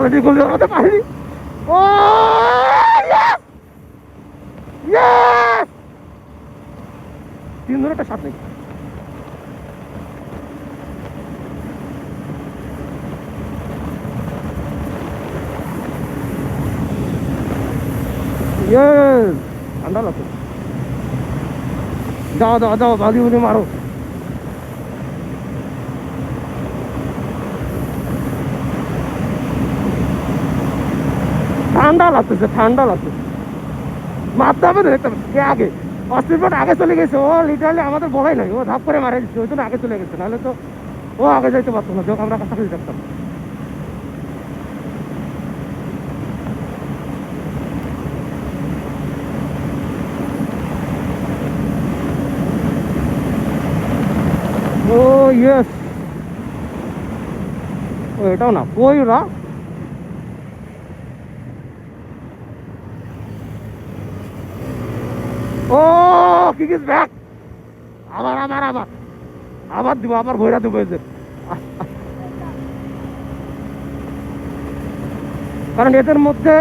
গোল হতে পারিনি। ও তিন ধরে একটা সাত নেই। ঠান্ডা লাগছে। যাও যাও যাও, বাজি বুঝি মারো। ঠান্ডা লাগতেছে, ঠান্ডা লাগতেছে। মারতে হবে তো, দেখতে হবে কে আগে। অস্ট্রিট বোর্ড আগে চলে গেছে, ও লিটারালি আমাদের বলাই নাই, ও ধাপ করে মারা দিচ্ছে, ওই জন্য আগে চলে গেছে, নাহলে তো ও আগে যাইতে পারতো না, যখন আমরা কাছাকাছি থাকতাম। ও ইয়েস, ও এটাও না, কই ওরা? ও কি কিস ব্যাক। আবার আবার আবার আবার দিব, আবার ভৈরা দেবো এদের। কারণ এদের মধ্যে